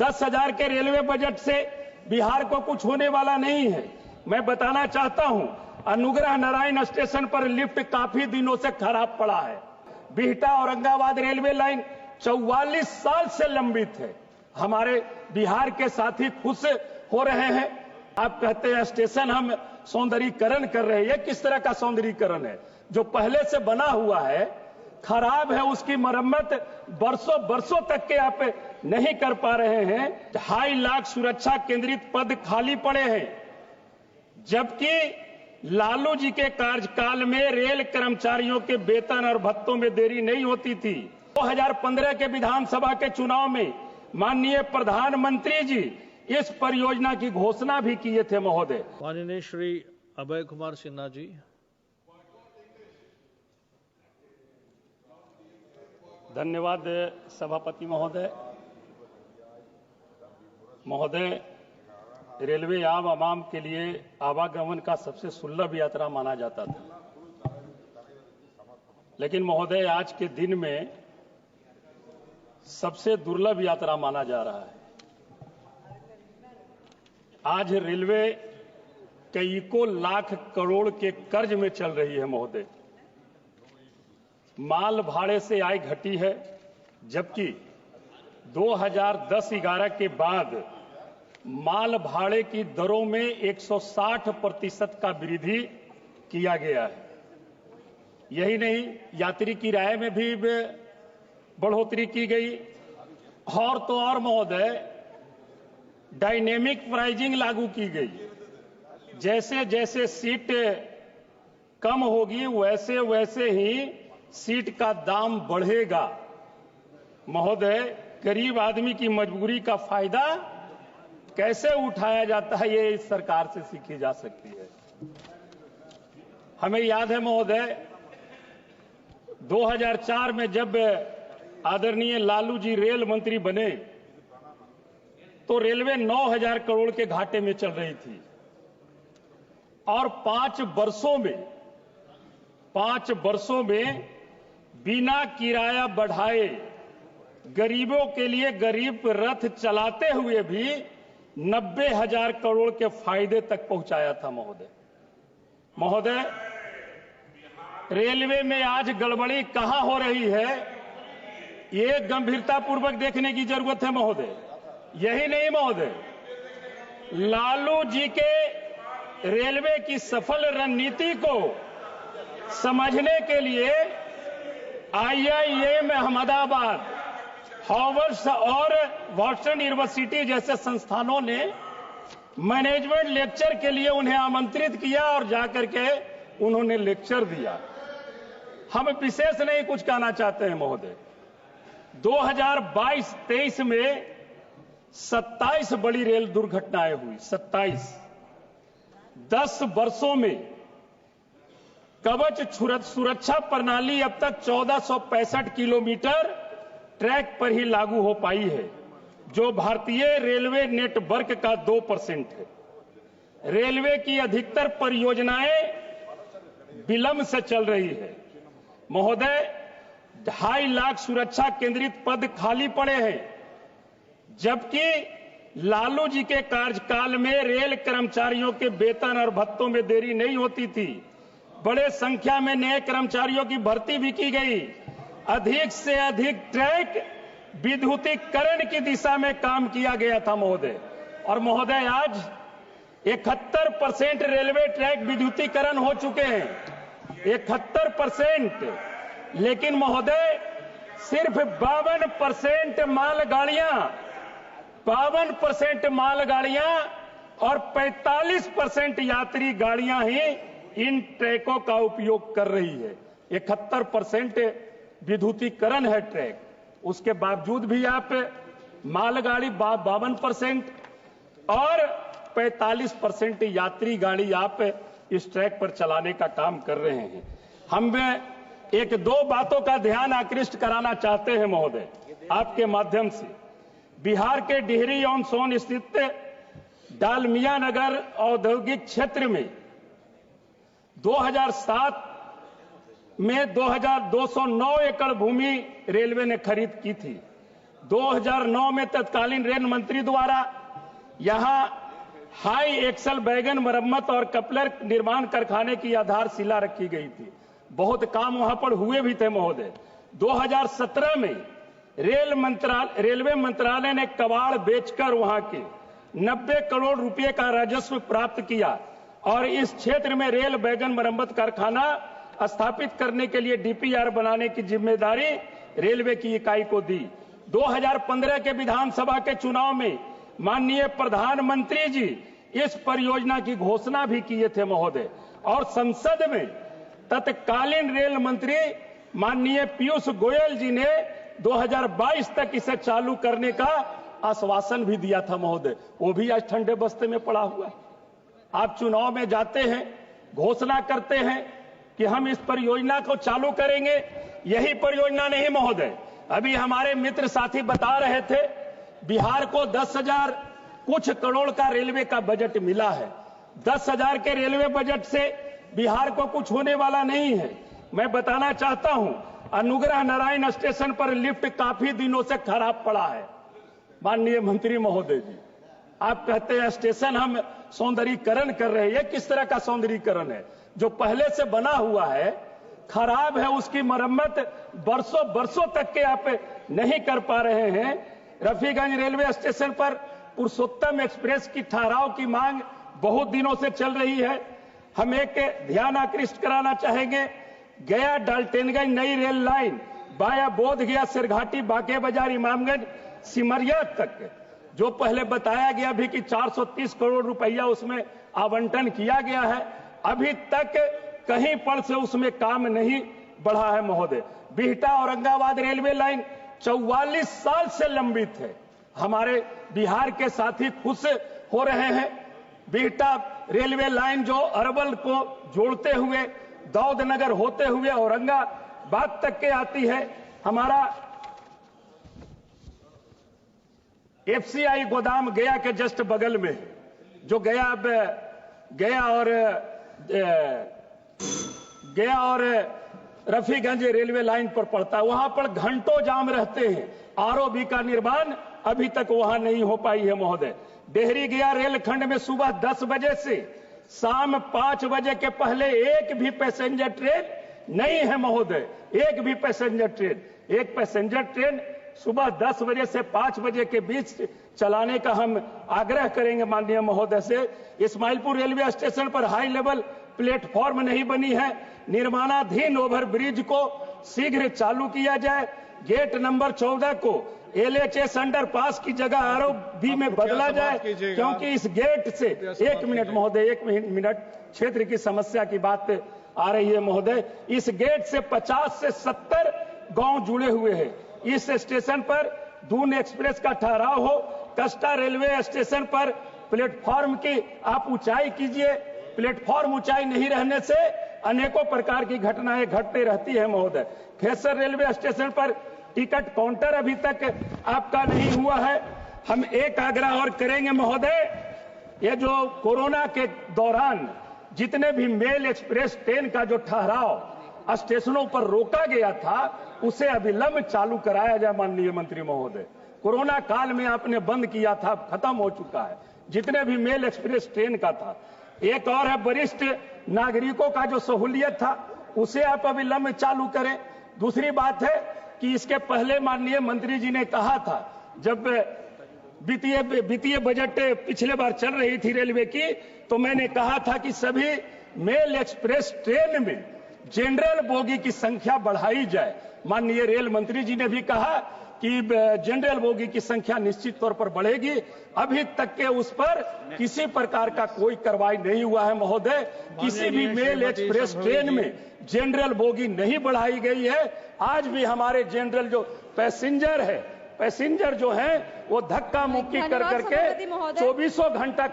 10,000 के railway budget से बिहार को कुछ होने वाला नहीं है। मैं बताना चाहता हूं, अनुग्रह नारायण स्टेशन पर लिफ्ट काफी दिनों से खराब पड़ा है। बिहटा औरंगाबाद रेलवे लाइन 44 साल से लंबित है। हमारे बिहार के साथी खुश हो रहे हैं। आप कहते हैं स्टेशन हम सौंदर्यीकरण कर रहे हैं। यह किस तरह का सौंदर्यीकरण है? जो पहले से बना हुआ है, खराब है, उसकी मरम्मत बरसों बरसों तक के आप नहीं कर पा रहे हैं। 2.5 लाख सुरक्षा केंद्रित पद खाली पड़े हैं, जबकि लालू जी के कार्यकाल में रेल कर्मचारियों के वेतन और भत्तों में देरी नहीं होती थी। 2015 के विधानसभा के चुनाव में माननीय प्रधानमंत्री जी इस परियोजना की घोषणा भी किए थे महोदय। माननीय श्री अभय कुमार सिन्हा जी। धन्यवाद सभापति महोदय। महोदय, रेलवे आम आवाम के लिए आवागमन का सबसे सुलभ यात्रा माना जाता था, लेकिन महोदय आज के दिन में सबसे दुर्लभ यात्रा माना जा रहा है। आज रेलवे कईयों लाख करोड़ के कर्ज में चल रही है महोदय। माल भाड़े से आय घटी है, जबकि 2010-11 के बाद माल भाड़े की दरों में 160% का वृद्धि किया गया है। यही नहीं, यात्री किराए में भी बढ़ोतरी की गई। और तो और महोदय, डायनेमिक प्राइजिंग लागू की गई। जैसे जैसे सीट कम होगी वैसे वैसे ही सीट का दाम बढ़ेगा। महोदय, गरीब आदमी की मजबूरी का फायदा कैसे उठाया जाता है, ये इस सरकार से सीखी जा सकती है। हमें याद है महोदय, 2004 में जब आदरणीय लालू जी रेल मंत्री बने तो रेलवे 9,000 करोड़ के घाटे में चल रही थी, और 5 वर्षों में बिना किराया बढ़ाए गरीबों के लिए गरीब रथ चलाते हुए भी 90,000 करोड़ के फायदे तक पहुंचाया था महोदय, रेलवे में आज गड़बड़ी कहां हो रही है, ये गंभीरतापूर्वक देखने की जरूरत है महोदय। यही नहीं महोदय, लालू जी के रेलवे की सफल रणनीति को समझने के लिए IIM अहमदाबाद, हार्वर्ड और बॉस्टन यूनिवर्सिटी जैसे संस्थानों ने मैनेजमेंट लेक्चर के लिए उन्हें आमंत्रित किया और जाकर के उन्होंने लेक्चर दिया। हम विशेष नहीं कुछ कहना चाहते हैं महोदय। 2022-23 में 27 बड़ी रेल दुर्घटनाएं हुई। 27 10 वर्षों में कवच सुरक्षा प्रणाली अब तक 1465 किलोमीटर ट्रैक पर ही लागू हो पाई है, जो भारतीय रेलवे नेटवर्क का 2% है। रेलवे की अधिकतर परियोजनाएं विलंब से चल रही है महोदय। 2.5 लाख सुरक्षा केंद्रित पद खाली पड़े हैं, जबकि लालू जी के कार्यकाल में रेल कर्मचारियों के वेतन और भत्तों में देरी नहीं होती थी। बड़े संख्या में नए कर्मचारियों की भर्ती भी की गई। अधिक से अधिक ट्रैक विद्युतीकरण की दिशा में काम किया गया था महोदय। और महोदय, आज 71% रेलवे ट्रैक विद्युतीकरण हो चुके हैं, 71%। लेकिन महोदय, सिर्फ 52% मालगाड़ियां और 45% यात्री गाड़ियां ही इन ट्रैकों का उपयोग कर रही है। 71% विद्युतीकरण है ट्रैक, उसके बावजूद भी आप मालगाड़ी 52% और 45% यात्री गाड़ी आप इस ट्रैक पर चलाने का काम कर रहे हैं। हम 1-2 बातों का ध्यान आकृष्ट कराना चाहते हैं महोदय आपके माध्यम से। बिहार के डिहरी ऑन सोन स्थित डालमिया नगर औद्योगिक क्षेत्र में 2007 में 2209 एकड़ भूमि रेलवे ने खरीद की थी। 2009 में तत्कालीन रेल मंत्री द्वारा यहां हाई एक्सल बैगन मरम्मत और कपलर निर्माण कारखाने की आधारशिला रखी गई थी। बहुत काम वहां पर हुए भी थे महोदय। 2017 में रेलवे मंत्रालय ने कबाड़ बेचकर वहां के 90 करोड़ रुपए का राजस्व प्राप्त किया और इस क्षेत्र में रेल बैगन मरम्मत कारखाना स्थापित करने के लिए डीपीआर बनाने की जिम्मेदारी रेलवे की इकाई को दी। 2015 के विधानसभा के चुनाव में माननीय प्रधानमंत्री जी इस परियोजना की घोषणा भी किए थे महोदय, और संसद में तत्कालीन रेल मंत्री माननीय पीयूष गोयल जी ने 2022 तक इसे चालू करने का आश्वासन भी दिया था महोदय। वो भी आज ठंडे बस्ते में पड़ा हुआ है। आप चुनाव में जाते हैं, घोषणा करते हैं कि हम इस परियोजना को चालू करेंगे। यही परियोजना नहीं महोदय, अभी हमारे मित्र साथी बता रहे थे बिहार को 10,000 कुछ करोड़ का रेलवे का बजट मिला है। 10,000 के रेलवे बजट से बिहार को कुछ होने वाला नहीं है। मैं बताना चाहता हूं, अनुग्रह नारायण स्टेशन पर लिफ्ट काफी दिनों से खराब पड़ा है। माननीय मंत्री महोदय जी, आप कहते हैं स्टेशन हम सौंदर्यीकरण कर रहे हैं। ये किस तरह का सौंदर्यीकरण है? जो पहले से बना हुआ है, खराब है, उसकी मरम्मत बरसों तक के आप नहीं कर पा रहे हैं। रफीगंज रेलवे स्टेशन पर पुरुषोत्तम एक्सप्रेस की ठहराव की मांग बहुत दिनों से चल रही है। हम एक ध्यान आकृष्ट कराना चाहेंगे, गया डाल्टनगंज नई रेल लाइन वाया बोध गया सिरघाटी बांके बाजार इमामगंज सिमरिया तक, जो पहले बताया गया भी कि 430 करोड़ रुपया उसमें आवंटन किया गया है, अभी तक कहीं पर से उसमें काम नहीं बढ़ा है महोदय। बिहटा औरंगाबाद रेलवे लाइन 44 साल से लंबित है। हमारे बिहार के साथी खुश हो रहे हैं। बिहटा रेलवे लाइन जो अरवल को जोड़ते हुए दौदनगर होते हुए औरंगाबाद तक के आती है। हमारा एफसीआई गोदाम गया के जस्ट बगल में, जो गया और रफीगंज रेलवे लाइन पर पड़ता है। वहां पर घंटों जाम रहते हैं। आरओबी का निर्माण अभी तक वहां नहीं हो पाई है महोदय। डेहरी गया रेलखंड में सुबह 10 बजे से शाम 5 बजे के पहले एक भी पैसेंजर ट्रेन नहीं है महोदय। एक भी पैसेंजर ट्रेन, एक पैसेंजर ट्रेन सुबह 10 बजे से 5 बजे के बीच चलाने का हम आग्रह करेंगे माननीय महोदय से। इस्माइलपुर रेलवे स्टेशन पर हाई लेवल प्लेटफॉर्म नहीं बनी है। निर्माणाधीन ओवरब्रिज को शीघ्र चालू किया जाए। गेट नंबर 14 को एलएचएस अंडरपास की जगह आरओबी में बदला जाए, क्योंकि इस गेट से एक मिनट क्षेत्र की समस्या की बात आ रही है महोदय। इस गेट से 50 से 70 गांव जुड़े हुए हैं। इस स्टेशन पर दून एक्सप्रेस का ठहराव हो। कस्टा रेलवे स्टेशन पर प्लेटफॉर्म की आप ऊंचाई कीजिए। प्लेटफॉर्म ऊंचाई नहीं रहने से अनेकों प्रकार की घटनाएं घटती रहती है महोदय। खेसर रेलवे स्टेशन पर टिकट काउंटर अभी तक आपका नहीं हुआ है। हम एक आग्रह और करेंगे महोदय, ये जो कोरोना के दौरान जितने भी मेल एक्सप्रेस ट्रेन का जो ठहराव स्टेशनों पर रोका गया था, उसे अविलंब चालू कराया जाए माननीय मंत्री महोदय। कोरोना काल में आपने बंद किया था, खत्म हो चुका है जितने भी मेल एक्सप्रेस ट्रेन का था। एक और है, वरिष्ठ नागरिकों का जो सहूलियत था उसे आप अविलंब चालू करें। दूसरी बात है कि इसके पहले माननीय मंत्री जी ने कहा था, जब वित्तीय बजट पिछले बार चल रही थी रेलवे की, तो मैंने कहा था कि सभी मेल एक्सप्रेस ट्रेन में जनरल बोगी की संख्या बढ़ाई जाए। माननीय रेल मंत्री जी ने भी कहा कि जनरल बोगी की संख्या निश्चित तौर पर बढ़ेगी। अभी तक के उस पर किसी प्रकार का कोई कार्रवाई नहीं हुआ है महोदय। किसी भी मेल एक्सप्रेस ट्रेन में जनरल बोगी नहीं बढ़ाई गई है। आज भी हमारे जनरल जो पैसेंजर जो हैं वो धक्का मुक्की कर करके 24 घंटा